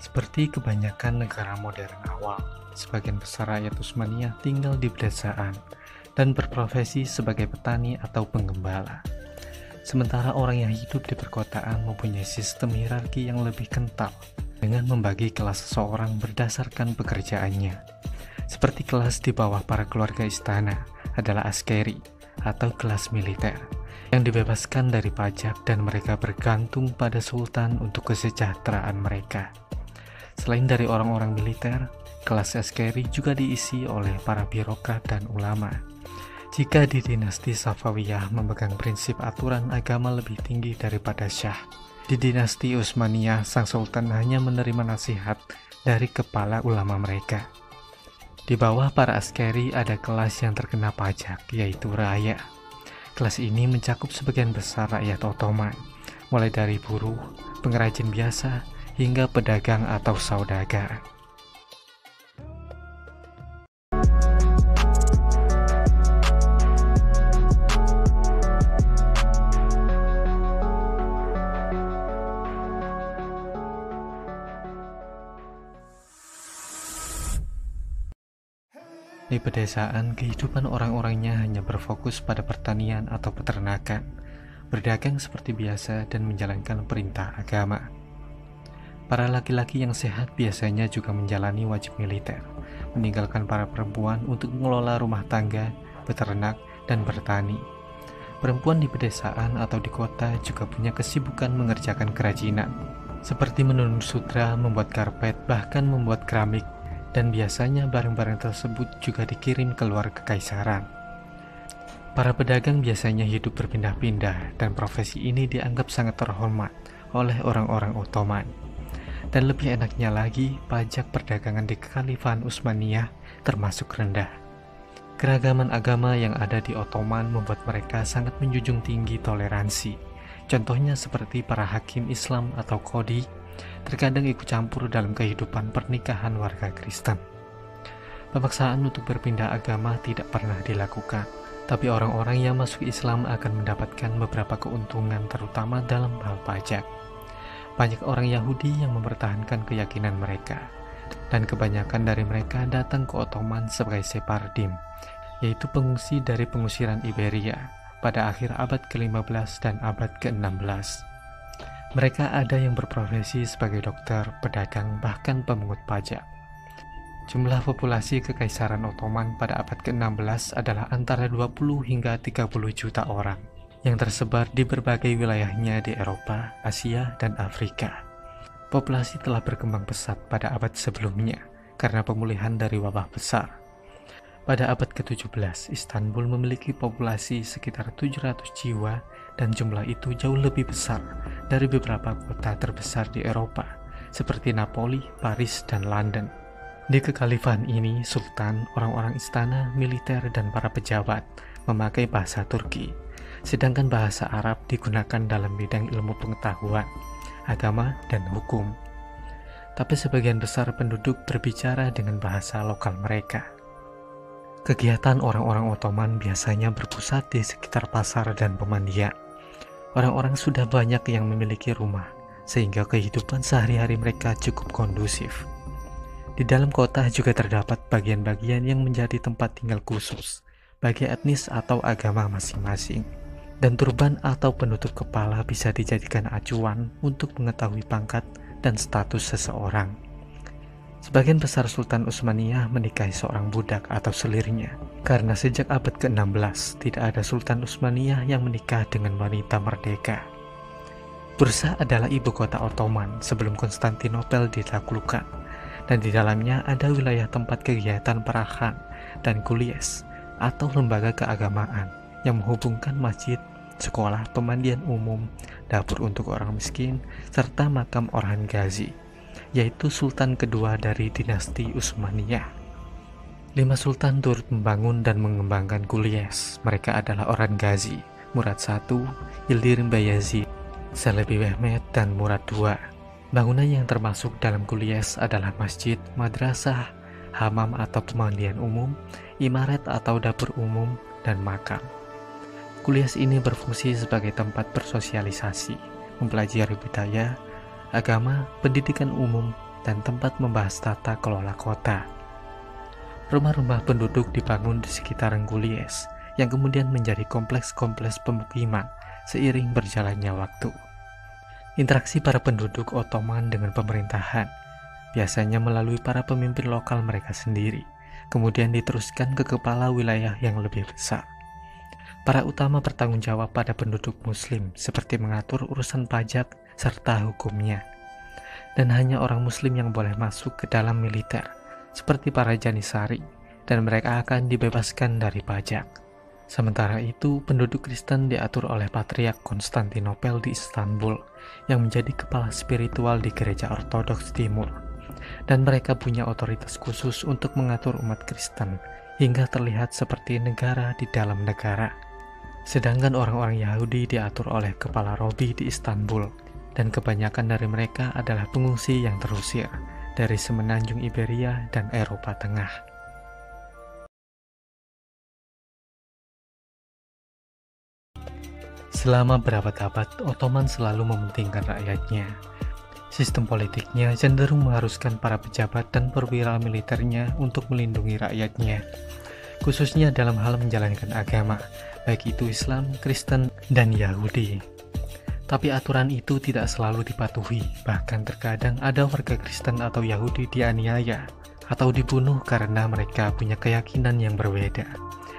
Seperti kebanyakan negara modern awal, sebagian besar rakyat Utsmaniyah tinggal di pedesaan dan berprofesi sebagai petani atau penggembala. Sementara orang yang hidup di perkotaan mempunyai sistem hierarki yang lebih kental dengan membagi kelas seseorang berdasarkan pekerjaannya. Seperti kelas di bawah para keluarga istana adalah askeri atau kelas militer yang dibebaskan dari pajak dan mereka bergantung pada sultan untuk kesejahteraan mereka. Selain dari orang-orang militer, kelas askeri juga diisi oleh para birokrat dan ulama. Jika di dinasti Safawiyah memegang prinsip aturan agama lebih tinggi daripada syah, di dinasti Utsmaniyah sang sultan hanya menerima nasihat dari kepala ulama mereka. Di bawah para askeri ada kelas yang terkena pajak, yaitu raya. Kelas ini mencakup sebagian besar rakyat Ottoman, mulai dari buruh, pengrajin biasa, hingga pedagang atau saudagar. Di pedesaan, kehidupan orang-orangnya hanya berfokus pada pertanian atau peternakan, berdagang seperti biasa dan menjalankan perintah agama. Para laki-laki yang sehat biasanya juga menjalani wajib militer, meninggalkan para perempuan untuk mengelola rumah tangga, beternak, dan bertani. Perempuan di pedesaan atau di kota juga punya kesibukan mengerjakan kerajinan, seperti menenun sutra, membuat karpet, bahkan membuat keramik, dan biasanya barang-barang tersebut juga dikirim keluar kekaisaran. Para pedagang biasanya hidup berpindah-pindah dan profesi ini dianggap sangat terhormat oleh orang-orang Ottoman. Dan lebih enaknya lagi, pajak perdagangan di Kekhalifahan Utsmaniyah termasuk rendah. Keragaman agama yang ada di Ottoman membuat mereka sangat menjunjung tinggi toleransi. Contohnya seperti para hakim Islam atau qadhi terkadang ikut campur dalam kehidupan pernikahan warga Kristen. Pemaksaan untuk berpindah agama tidak pernah dilakukan, tapi orang-orang yang masuk Islam akan mendapatkan beberapa keuntungan terutama dalam hal pajak. Banyak orang Yahudi yang mempertahankan keyakinan mereka, dan kebanyakan dari mereka datang ke Ottoman sebagai Sephardim, yaitu pengungsi dari pengusiran Iberia pada akhir abad ke-15 dan abad ke-16. Mereka ada yang berprofesi sebagai dokter, pedagang, bahkan pemungut pajak. Jumlah populasi Kekaisaran Ottoman pada abad ke-16 adalah antara 20 hingga 30 juta orang yang tersebar di berbagai wilayahnya di Eropa, Asia, dan Afrika. Populasi telah berkembang pesat pada abad sebelumnya karena pemulihan dari wabah besar. Pada abad ke-17, Istanbul memiliki populasi sekitar 700 jiwa dan jumlah itu jauh lebih besar dari beberapa kota terbesar di Eropa seperti Napoli, Paris, dan London. Di kekhalifahan ini, sultan, orang-orang istana, militer, dan para pejabat memakai bahasa Turki, sedangkan bahasa Arab digunakan dalam bidang ilmu pengetahuan, agama, dan hukum. Tapi sebagian besar penduduk berbicara dengan bahasa lokal mereka. Kegiatan orang-orang Ottoman biasanya berpusat di sekitar pasar dan pemandian. Orang-orang sudah banyak yang memiliki rumah, sehingga kehidupan sehari-hari mereka cukup kondusif. Di dalam kota juga terdapat bagian-bagian yang menjadi tempat tinggal khusus bagi etnis atau agama masing-masing. Dan turban atau penutup kepala bisa dijadikan acuan untuk mengetahui pangkat dan status seseorang. Sebagian besar Sultan Utsmaniyah menikahi seorang budak atau selirnya, karena sejak abad ke-16 tidak ada Sultan Utsmaniyah yang menikah dengan wanita merdeka. Bursa adalah ibu kota Ottoman sebelum Konstantinopel ditaklukkan, dan di dalamnya ada wilayah tempat kegiatan para khan dan kulies atau lembaga keagamaan yang menghubungkan masjid, sekolah, pemandian umum, dapur untuk orang miskin, serta makam Orhan Gazi, yaitu sultan kedua dari dinasti Utsmaniyah. 5 sultan turut membangun dan mengembangkan kulies. Mereka adalah Orhan Gazi, Murad I, Yildirim Bayezid, Çelebi Mehmed, dan Murad II. Bangunan yang termasuk dalam kulies adalah masjid, madrasah, hamam atau pemandian umum, imaret atau dapur umum, dan makam. Kulies ini berfungsi sebagai tempat bersosialisasi, mempelajari budaya, agama, pendidikan umum, dan tempat membahas tata kelola kota. Rumah-rumah penduduk dibangun di sekitar Renggulies, yang kemudian menjadi kompleks-kompleks pemukiman seiring berjalannya waktu. Interaksi para penduduk Ottoman dengan pemerintahan biasanya melalui para pemimpin lokal mereka sendiri, kemudian diteruskan ke kepala wilayah yang lebih besar. Para utama bertanggung jawab pada penduduk Muslim seperti mengatur urusan pajak serta hukumnya. Dan hanya orang Muslim yang boleh masuk ke dalam militer, seperti para Janissary, dan mereka akan dibebaskan dari pajak. Sementara itu, penduduk Kristen diatur oleh Patriark Konstantinopel di Istanbul, yang menjadi kepala spiritual di Gereja Ortodoks Timur. Dan mereka punya otoritas khusus untuk mengatur umat Kristen, hingga terlihat seperti negara di dalam negara. Sedangkan orang-orang Yahudi diatur oleh kepala Robi di Istanbul, dan kebanyakan dari mereka adalah pengungsi yang terusir dari semenanjung Iberia dan Eropa Tengah. Selama berabad-abad, Ottoman selalu mementingkan rakyatnya. Sistem politiknya cenderung mengharuskan para pejabat dan perwira militernya untuk melindungi rakyatnya, khususnya dalam hal menjalankan agama, baik itu Islam, Kristen, dan Yahudi. Tapi aturan itu tidak selalu dipatuhi, bahkan terkadang ada warga Kristen atau Yahudi dianiaya atau dibunuh karena mereka punya keyakinan yang berbeda.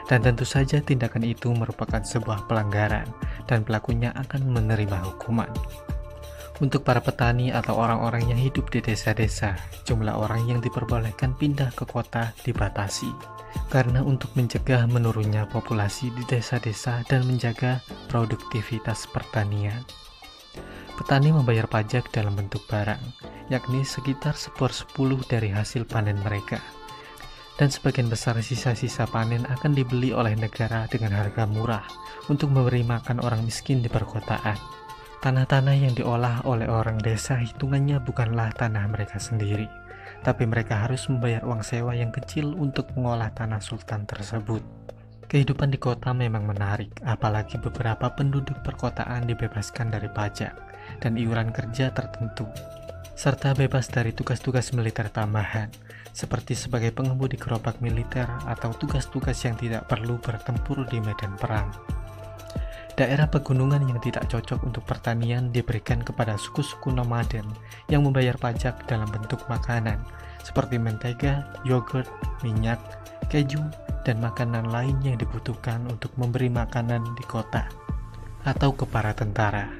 Dan tentu saja tindakan itu merupakan sebuah pelanggaran dan pelakunya akan menerima hukuman. Untuk para petani atau orang-orang yang hidup di desa-desa, jumlah orang yang diperbolehkan pindah ke kota dibatasi. Karena untuk mencegah menurunnya populasi di desa-desa dan menjaga produktivitas pertanian. Petani membayar pajak dalam bentuk barang, yakni sekitar 1/10 dari hasil panen mereka. Dan sebagian besar sisa-sisa panen akan dibeli oleh negara dengan harga murah untuk memberi makan orang miskin di perkotaan. Tanah-tanah yang diolah oleh orang desa hitungannya bukanlah tanah mereka sendiri, tapi mereka harus membayar uang sewa yang kecil untuk mengolah tanah sultan tersebut. Kehidupan di kota memang menarik, apalagi beberapa penduduk perkotaan dibebaskan dari pajak dan iuran kerja tertentu, serta bebas dari tugas-tugas militer tambahan, seperti sebagai pengemudi gerobak militer atau tugas-tugas yang tidak perlu bertempur di medan perang. Daerah pegunungan yang tidak cocok untuk pertanian diberikan kepada suku-suku nomaden yang membayar pajak dalam bentuk makanan, seperti mentega, yogurt, minyak, keju, dan makanan lain yang dibutuhkan untuk memberi makanan di kota, atau ke para tentara.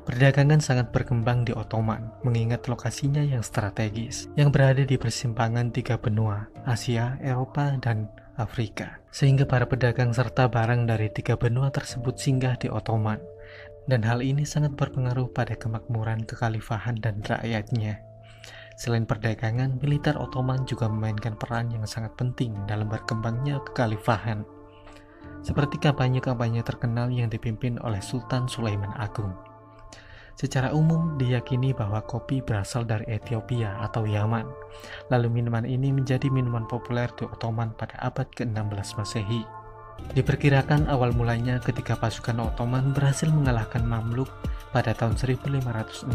Perdagangan sangat berkembang di Ottoman, mengingat lokasinya yang strategis, yang berada di persimpangan 3 benua, Asia, Eropa, dan Afrika, sehingga para pedagang serta barang dari 3 benua tersebut singgah di Ottoman, dan hal ini sangat berpengaruh pada kemakmuran kekhalifahan dan rakyatnya. Selain perdagangan, militer Ottoman juga memainkan peran yang sangat penting dalam berkembangnya kekhalifahan, seperti kampanye-kampanye terkenal yang dipimpin oleh Sultan Sulaiman Agung. Secara umum diyakini bahwa kopi berasal dari Ethiopia atau Yaman, lalu minuman ini menjadi minuman populer di Ottoman pada abad ke-16 Masehi. Diperkirakan awal mulanya ketika pasukan Ottoman berhasil mengalahkan Mamluk pada tahun 1516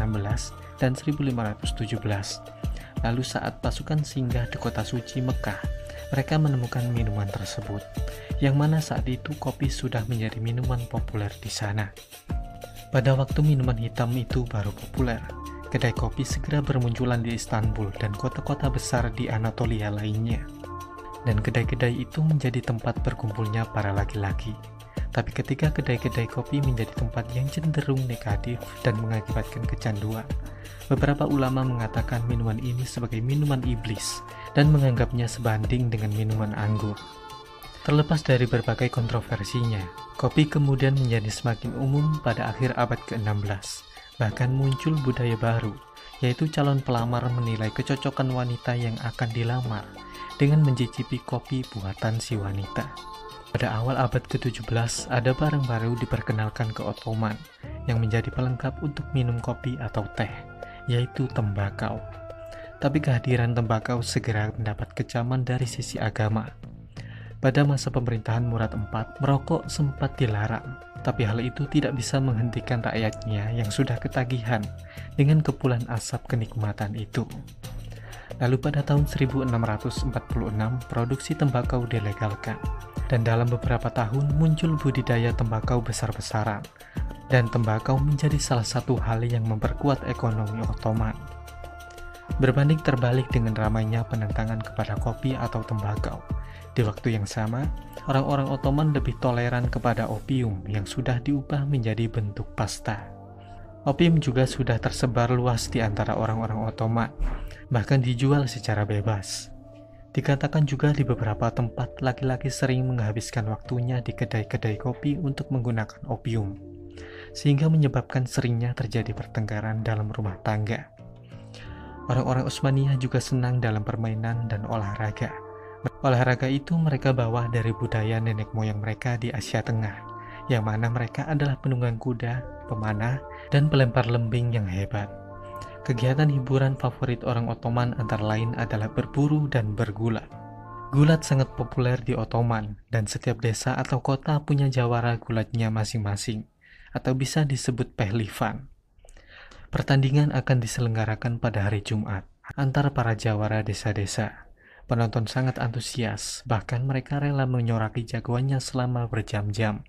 dan 1517. Lalu saat pasukan singgah di kota suci Mekah, mereka menemukan minuman tersebut, yang mana saat itu kopi sudah menjadi minuman populer di sana. Pada waktu minuman hitam itu baru populer, kedai kopi segera bermunculan di Istanbul dan kota-kota besar di Anatolia lainnya. Dan kedai-kedai itu menjadi tempat berkumpulnya para laki-laki. Tapi ketika kedai-kedai kopi menjadi tempat yang cenderung negatif dan mengakibatkan kecanduan, beberapa ulama mengatakan minuman ini sebagai minuman iblis dan menganggapnya sebanding dengan minuman anggur. Terlepas dari berbagai kontroversinya, kopi kemudian menjadi semakin umum pada akhir abad ke-16. Bahkan muncul budaya baru, yaitu calon pelamar menilai kecocokan wanita yang akan dilamar dengan mencicipi kopi buatan si wanita. Pada awal abad ke-17, ada barang baru diperkenalkan ke Ottoman yang menjadi pelengkap untuk minum kopi atau teh, yaitu tembakau. Tapi kehadiran tembakau segera mendapat kecaman dari sisi agama. Pada masa pemerintahan Murad IV, merokok sempat dilarang, tapi hal itu tidak bisa menghentikan rakyatnya yang sudah ketagihan dengan kepulan asap kenikmatan itu. Lalu pada tahun 1646, produksi tembakau dilegalkan, dan dalam beberapa tahun muncul budidaya tembakau besar-besaran, dan tembakau menjadi salah satu hal yang memperkuat ekonomi Ottoman. Berbanding terbalik dengan ramainya penentangan kepada kopi atau tembakau, di waktu yang sama, orang-orang Ottoman lebih toleran kepada opium yang sudah diubah menjadi bentuk pasta. Opium juga sudah tersebar luas di antara orang-orang Ottoman, bahkan dijual secara bebas. Dikatakan juga di beberapa tempat laki-laki sering menghabiskan waktunya di kedai-kedai kopi untuk menggunakan opium, sehingga menyebabkan seringnya terjadi pertengkaran dalam rumah tangga. Orang-orang Utsmaniyah juga senang dalam permainan dan olahraga. Olahraga itu mereka bawa dari budaya nenek moyang mereka di Asia Tengah, yang mana mereka adalah penunggang kuda, pemanah, dan pelempar lembing yang hebat. Kegiatan hiburan favorit orang Ottoman antara lain adalah berburu dan bergulat. Gulat sangat populer di Ottoman, dan setiap desa atau kota punya jawara gulatnya masing-masing, atau bisa disebut pehlivan. Pertandingan akan diselenggarakan pada hari Jumat antara para jawara desa-desa. Penonton sangat antusias, bahkan mereka rela menyoraki jagoannya selama berjam-jam.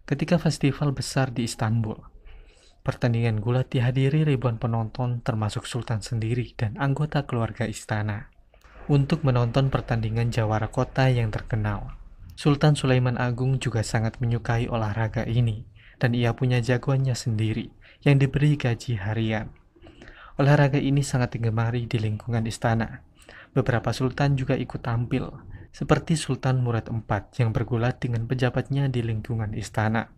Ketika festival besar di Istanbul, pertandingan gulat dihadiri ribuan penonton termasuk Sultan sendiri dan anggota keluarga istana. Untuk menonton pertandingan jawara kota yang terkenal, Sultan Sulaiman Agung juga sangat menyukai olahraga ini, dan ia punya jagoannya sendiri yang diberi gaji harian. Olahraga ini sangat digemari di lingkungan istana. Beberapa sultan juga ikut tampil, seperti Sultan Murad IV yang bergulat dengan pejabatnya di lingkungan istana.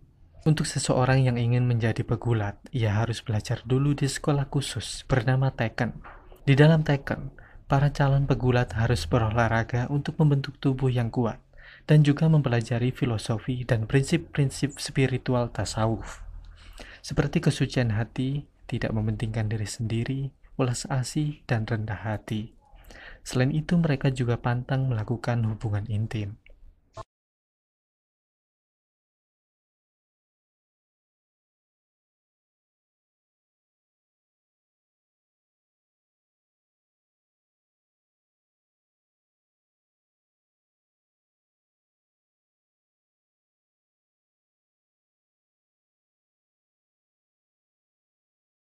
Untuk seseorang yang ingin menjadi pegulat, ia harus belajar dulu di sekolah khusus bernama Teken. Di dalam Teken, para calon pegulat harus berolahraga untuk membentuk tubuh yang kuat, dan juga mempelajari filosofi dan prinsip-prinsip spiritual tasawuf, seperti kesucian hati, tidak mementingkan diri sendiri, welas asih, dan rendah hati. Selain itu, mereka juga pantang melakukan hubungan intim.